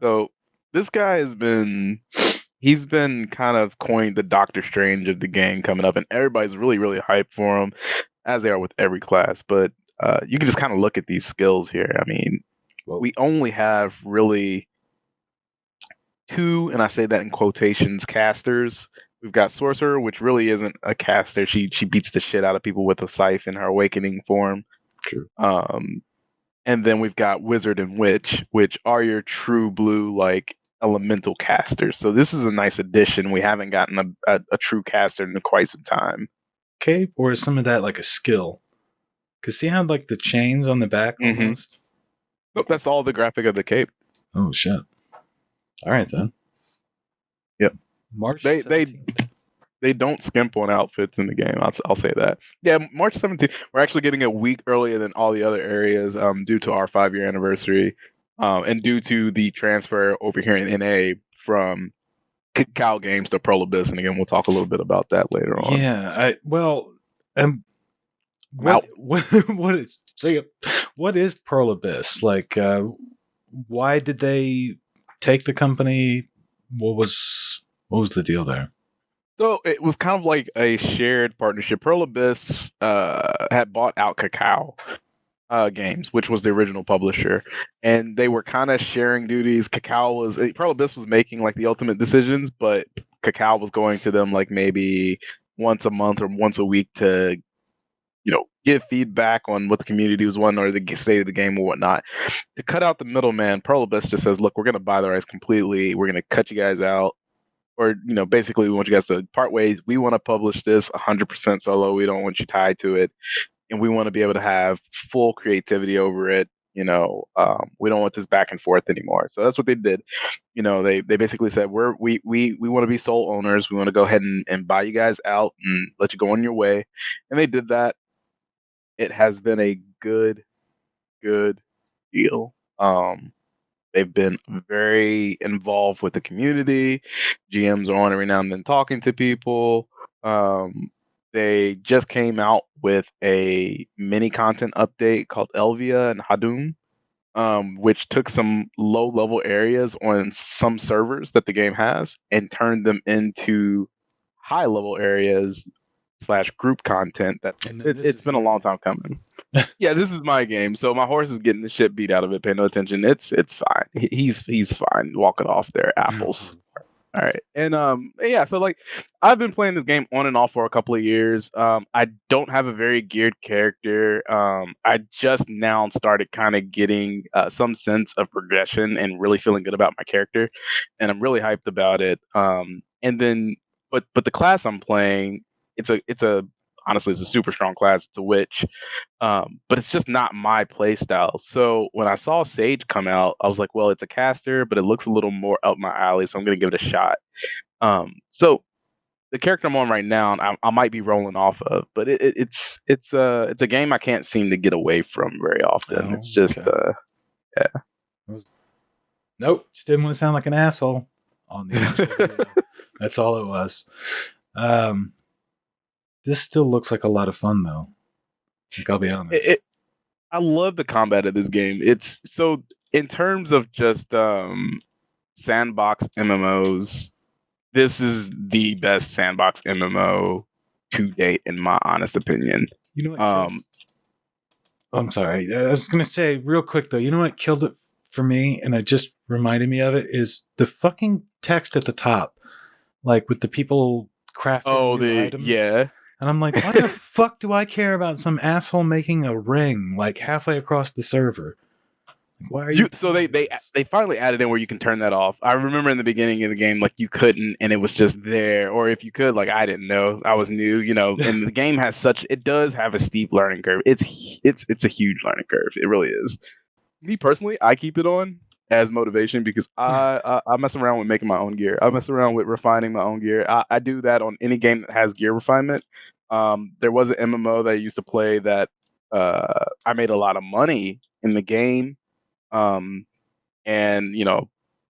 So this guy he's been kind of coined the Doctor Strange of the game coming up, and everybody's really, really hyped for him, as they are with every class. But you can just kind of look at these skills here. I mean, we only have really two, and I say that in quotations, casters. We've got Sorcerer, which really isn't a caster. She beats the shit out of people with a scythe in her awakening form. True. And then we've got Wizard and Witch, which are your true blue, like, elemental casters. So this is a nice addition. We haven't gotten a true caster in quite some time. Cape, or is some of that like a skill? Because see how like the chains on the back almost? Nope, that's all the graphic of the cape. Oh, shit. All right, then. Yep. March They 17th. they don't skimp on outfits in the game. I'll say that. Yeah, March 17th. We're actually getting a week earlier than all the other areas due to our 5-year anniversary and due to the transfer over here in NA from Cal Games to Pearl Abyss. And again, we'll talk a little bit about that later on. Yeah, what is Pearl Abyss? Like, why did they take the company? What was the deal there? So it was kind of like a shared partnership. Pearl Abyss had bought out Cacao Games, which was the original publisher, and they were kind of sharing duties. Pearl Abyss was making like the ultimate decisions, but Cacao was going to them like maybe once a month or once a week to, give feedback on what the community was wanting or the state of the game or whatnot. To cut out the middleman, Pearl Abyss just says, "Look, we're going to buy the rights completely. We're going to cut you guys out." Or, basically we want you guys to part ways. We want to publish this 100% solo. We don't want you tied to it. And we want to be able to have full creativity over it. We don't want this back and forth anymore. So that's what they did. They basically said, we want to be sole owners. We want to go ahead and buy you guys out and let you go on your way. And they did that. It has been a good deal. They've been very involved with the community. GMs are on every now and then talking to people. They just came out with a mini content update called Elvia and Hadum, which took some low-level areas on some servers that the game has and turned them into high-level areas / group content. It's been a long time coming. Yeah, this is my game, so my horse is getting the shit beat out of it. Pay no attention. It's fine. He's fine. Walk it off there, apples. All right, and yeah. So like, I've been playing this game on and off for a couple of years. I don't have a very geared character. I just now started kind of getting some sense of progression and really feeling good about my character, and I'm really hyped about it. And then, but the class I'm playing, honestly, it's a super strong class. It's a witch, but it's just not my play style. So when I saw Sage come out, I was like, well, it's a caster, but it looks a little more up my alley, so I'm going to give it a shot. So the character I'm on right now, I might be rolling off of, but it's a game I can't seem to get away from very often. It's just, yeah. Nope, just didn't want to sound like an asshole on the initial video. That's all it was. This still looks like a lot of fun, though. I'll be honest. I love the combat of this game. It's so, in terms of just sandbox MMOs, this is the best sandbox MMO to date, in my honest opinion. You know what? I'm sorry. I was going to say real quick, though, you know what killed it for me, and it just reminded me of it, is the fucking text at the top. Like, with the people crafting new items. Yeah. And I'm like, why the fuck do I care about some asshole making a ring like halfway across the server? Like, why are you? So they finally added in where you can turn that off. I remember in the beginning of the game, like, you couldn't, and it was just there. Or if you could, like, I didn't know. I was new, and the game it does have a steep learning curve. It's a huge learning curve. It really is. Me personally, I keep it on as motivation because I mess around with making my own gear. I mess around with refining my own gear. I do that on any game that has gear refinement. There was an MMO that I used to play that I made a lot of money in the game. And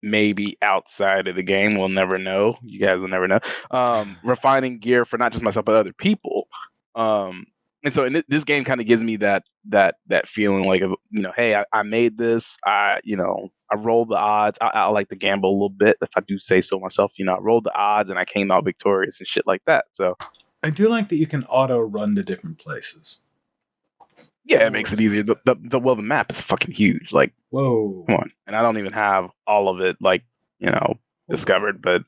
maybe outside of the game, we'll never know. You guys will never know. Refining gear for not just myself but other people. And so this game kind of gives me that feeling like, of, hey, I made this. I rolled the odds. I like to gamble a little bit, if I do say so myself. I rolled the odds and I came out victorious and shit like that. So I do like that you can auto run to different places. yeah, it makes it easier. The map is fucking huge. Like, whoa, come on. And I don't even have all of it, like, discovered. But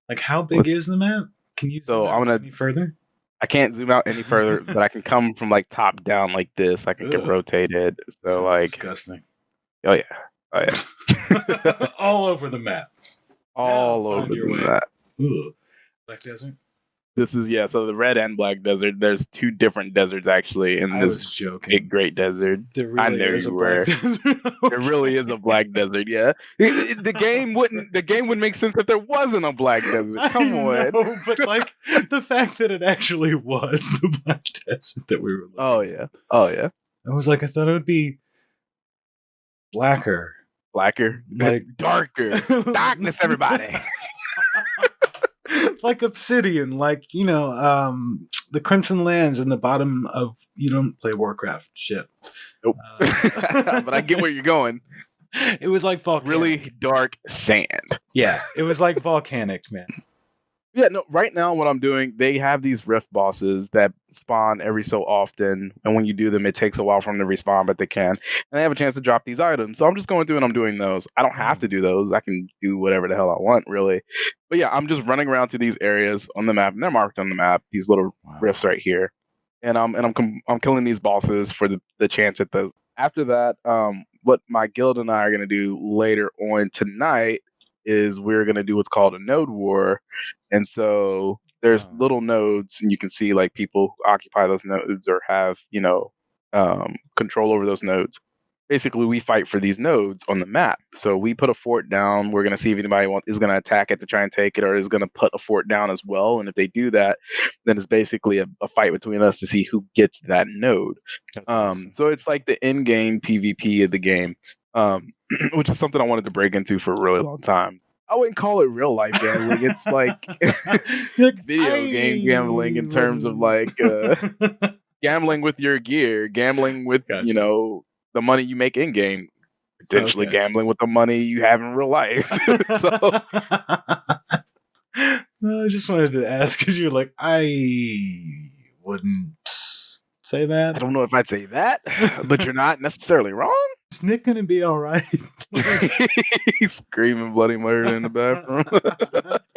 like, how big is the map? Can you zoom out any further? I can't zoom out any further, but I can come from like top down like this. I can get rotated. So sounds like disgusting. Oh yeah. All over the map. All over the map. Black Desert? This is so the red and black desert. There's two different deserts actually in this big great desert. Really I know you were. There really is a black desert. Yeah, the game wouldn't make sense if there wasn't a black desert. Come on. But like the fact that it actually was the black desert that we were looking at. Oh yeah. I was like, I thought it would be blacker, like darker, darkness. Everybody. Like Obsidian, like the Crimson Lands in the bottom of. You don't play Warcraft, shit. Nope. But I get where you're going. It was like volcanic. Really dark sand. Yeah, it was like volcanic, man. Yeah, no, right now what I'm doing, they have these rift bosses that spawn every so often, and when you do them, it takes a while for them to respawn, but they can. And they have a chance to drop these items. So I'm just going through and I'm doing those. I don't have to do those. I can do whatever the hell I want, really. But yeah, I'm just running around to these areas on the map, and they're marked on the map, these little rifts right here. And I'm killing these bosses for the chance at those. After that, what my guild and I are going to do later on tonight is we're going to do what's called a node war. And so there's little nodes, and you can see like people occupy those nodes or have, control over those nodes. Basically, we fight for these nodes on the map. So we put a fort down. We're going to see if anybody is going to attack it to try and take it, or is going to put a fort down as well. And if they do that, then it's basically a fight between us to see who gets that node. Awesome. So it's like the in-game PvP of the game. Which is something I wanted to break into for a really long time. I wouldn't call it real life gambling. It's like video game gambling in terms of like gambling with your gear, gambling with the money you make in game, potentially gambling with the money you have in real life. So I just wanted to ask because you're like, I wouldn't say that. I don't know if I'd say that, but you're not necessarily wrong. Is Nick gonna be all right? He's screaming bloody murder in the bathroom.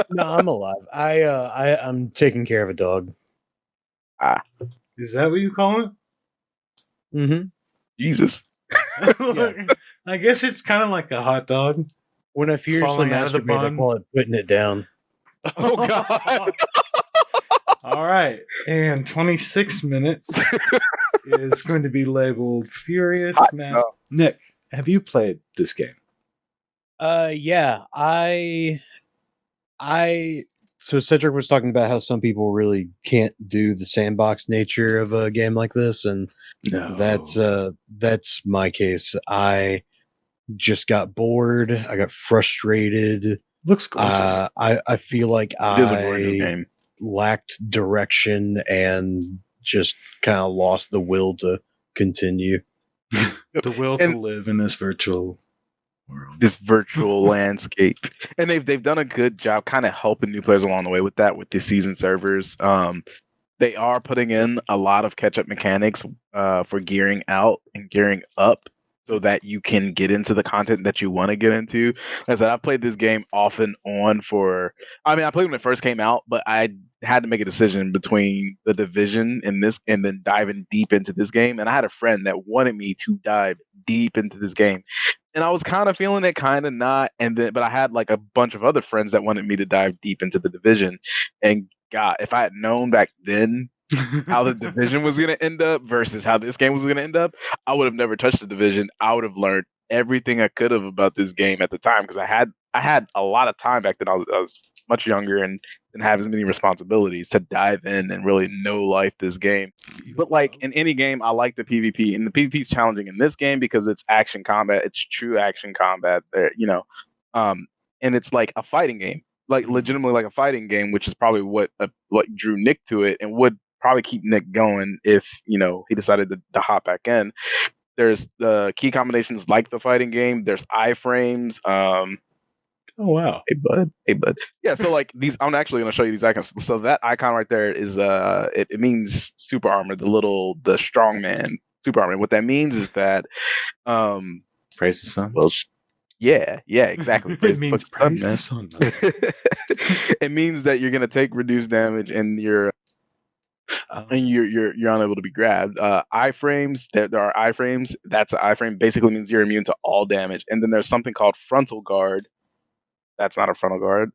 No, I'm alive. I'm taking care of a dog. Is that what you call it? Mm-hmm. Jesus. Yeah. I guess it's kind of like a hot dog. When I furiously masturbate, I call it putting it down. Oh God. All right, and 26 minutes is going to be labeled Furious Master. Nick, have you played this game? Yeah, so Cedric was talking about how some people really can't do the sandbox nature of a game like this, and that's my case. I just got bored. I got frustrated. Looks gorgeous. I feel like I lacked direction and just kind of lost the will to continue. The will to live in this virtual world, this virtual landscape. And they've done a good job kind of helping new players along the way with that, with the season servers. They are putting in a lot of catch-up mechanics for gearing out and gearing up so that you can get into the content that you want to get into. Like I said, I played this game off and on I played when it first came out, but I had to make a decision between The Division and this, and then diving deep into this game. And I had a friend that wanted me to dive deep into this game. And I was kind of feeling it, kind of not. But I had like a bunch of other friends that wanted me to dive deep into The Division. And God, if I had known back then how The Division was going to end up versus how this game was going to end up, I would have never touched The Division. I would have learned everything I could have about this game at the time, because I had a lot of time back then. I was much younger and didn't have as many responsibilities to dive in and really know life this game. But like in any game, I like the PvP, and the PvP is challenging in this game because it's action combat. It's true action combat there, and it's like a fighting game, like legitimately like a fighting game, which is probably what drew Nick to it and would probably keep Nick going if he decided to hop back in. There's the key combinations like the fighting game. There's iframes. Oh wow. Hey bud. Yeah, so like these, I'm actually going to show you these icons. So that icon right there is it means super armor, the strong man super armor. What that means is that praise the sun. Well, yeah, exactly. It means praise the sun. It means that you're going to take reduced damage and you're unable to be grabbed. Iframes, there are iframes. That's an iframe. Basically means you're immune to all damage. And then there's something called Frontal Guard. That's not a Frontal Guard.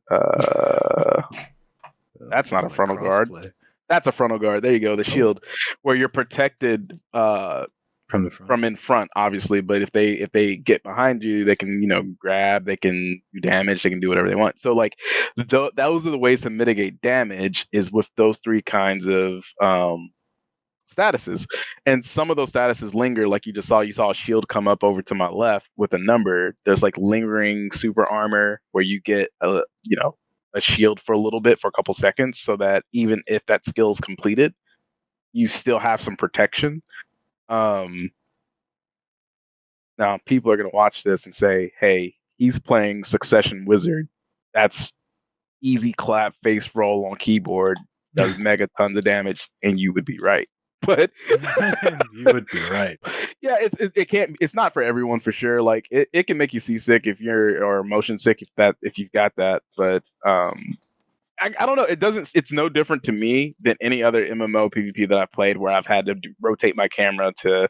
That's not a Frontal Guard. That's a Frontal Guard. There you go. The shield, where you're protected from the front. From in front, obviously. But if they get behind you, they can grab. They can do damage. They can do whatever they want. So like, those are the ways to mitigate damage is with those three kinds of statuses. And some of those statuses linger, like you just saw. You saw a shield come up over to my left with a number. There's like lingering super armor where you get a shield for a little bit for a couple seconds, so that even if that skill is completed, you still have some protection. Now people are going to watch this and say, hey, he's playing Succession Wizard. That's easy clap, face roll on keyboard, does mega tons of damage, and you would be right. But you would be right. Yeah, it's not for everyone for sure. Like it can make you seasick or motion sick if you've got that. But I don't know. It's no different to me than any other MMO PvP that I've played where I've had to rotate my camera to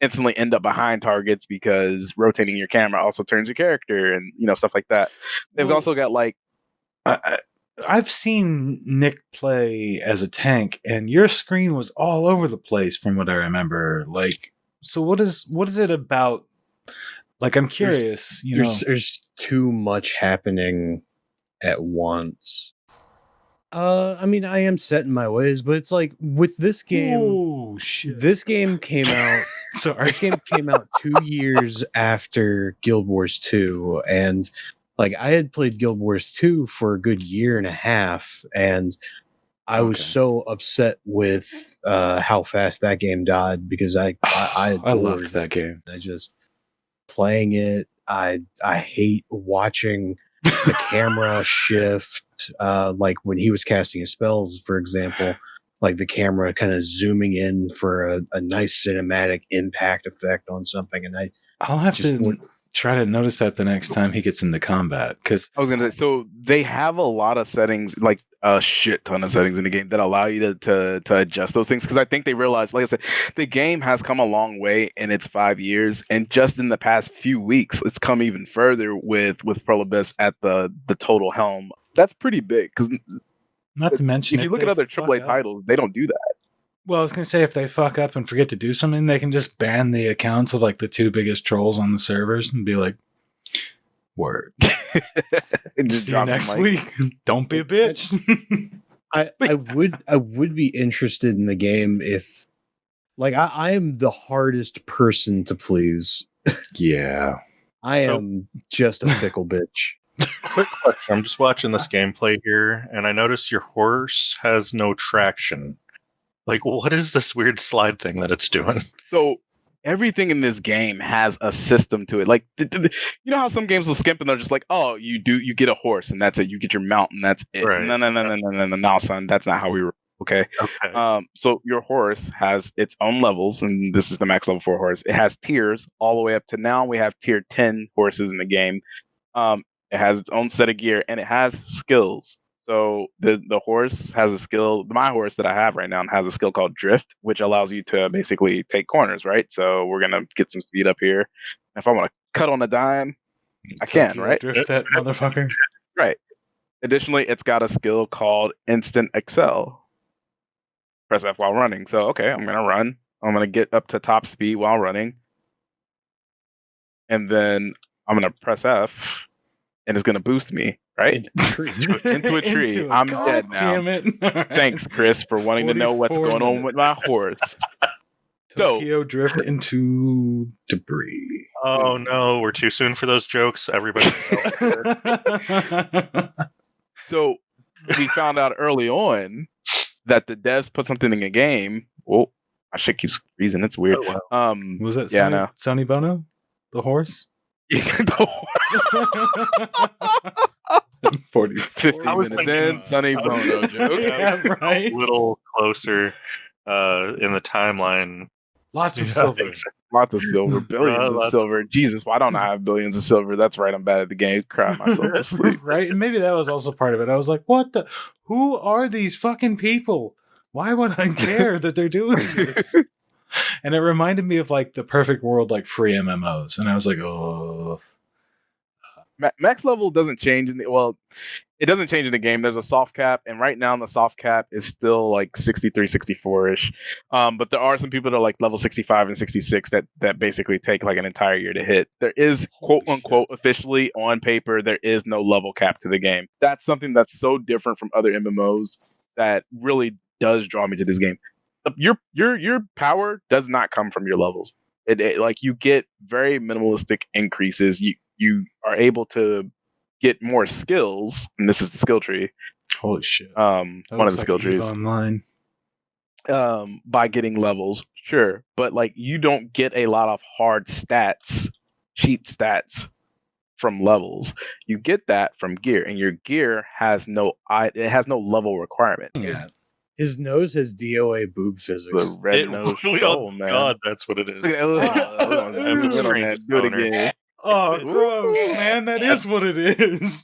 instantly end up behind targets because rotating your camera also turns your character and stuff like that. They've also got like I've seen Nick play as a tank, and your screen was all over the place from what I remember. Like, so what is it about? Like, I'm curious. There's too much happening at once. I mean, I am set in my ways, but it's like with this game. Oh shit! This game came out. Sorry, this game came out 2 years after Guild Wars 2, and like I had played Guild Wars 2 for a good year and a half, and I was so upset with how fast that game died because I loved that game. I just playing it. I hate watching the camera shift. Like when he was casting his spells, for example, like the camera kind of zooming in for a nice cinematic impact effect on something, and I'll have to try to notice that the next time he gets into combat. Because I was gonna say, so they have a lot of settings, like a shit ton of settings in the game that allow you to adjust those things. Because I think they realize, like I said, the game has come a long way in its 5 years, and just in the past few weeks, it's come even further with Prolibus at the total helm. That's pretty big. Because not to mention, if you look at other AAA titles, they don't do that. Well, I was going to say, if they fuck up and forget to do something, they can just ban the accounts of like the 2 biggest trolls on the servers and be like, word. And just see you next week. Don't be a bitch. I would be interested in the game if, like, I am the hardest person to please. Yeah. I am just a fickle bitch. Quick question. I'm just watching this gameplay here, and I notice your horse has no traction. Like, what is this weird slide thing that it's doing? So everything in this game has a system to it. Like, you know how some games will skimp and they're just like, oh, you get a horse and that's it. You get your mount and that's it. Right. No, son, that's not how we roll. Okay. So your horse has its own levels, and this is the max level 4 horse. It has tiers all the way up to now. We have tier 10 horses in the game. It has its own set of gear and it has skills. So the horse has a skill. My horse that I have right now has a skill called Drift, which allows you to basically take corners, right? So we're gonna get some speed up here. If I want to cut on a dime, I can, right? Drift that motherfucker. Right. Additionally, it's got a skill called Instant Excel. Press F while running. So okay, I'm gonna run. I'm gonna get up to top speed while running, and then I'm gonna press F, and it's gonna boost me. Right? Into a tree. I'm dead now. Damn it. Right. Thanks, Chris, for wanting to know what's going on with my horse. Tokyo drift into debris. Oh no, we're too soon for those jokes. Everybody. So we found out early on that the devs put something in a game. Oh, my shit keeps freezing. It's weird. Oh, wow. Was that Yeah, Sonny, no. Sonny Bono? The horse? 50 I was minutes thinking- in, Sonny I was- Bono joke. Yeah, right. A little closer in the timeline. Lots of Yeah, silver. Lots of silver, billions of lots- silver. Jesus, why don't I have billions of silver? That's right, I'm bad at the game. Cry myself to sleep. Right? And maybe that was also part of it. I was like, what the? Who are these fucking people? Why would I care that they're doing this? And it reminded me of like the perfect world, like free MMOs. And I was like, oh. Max level doesn't change it doesn't change in the game. There's a soft cap, and right now the soft cap is still like 63, 64-ish. But there are some people that are like level 65 and 66 that basically take like an entire year to hit. There is quote unquote officially on paper there is no level cap to the game. That's something that's so different from other MMOs that really does draw me to this game. Your power does not come from your levels. It like you get very minimalistic increases. You are able to get more skills, and this is the skill tree. Holy shit. One of the skill EVE trees. Online. By getting levels, sure, but like you don't get a lot of hard stats, cheat stats from levels. You get that from gear, and your gear has no level requirement. Yeah. His nose has DOA boob physics. The red nose show, man. God, that's what it is. Look at that. I'm a strange Do it boner. again. Oh, gross, man. That is what it is.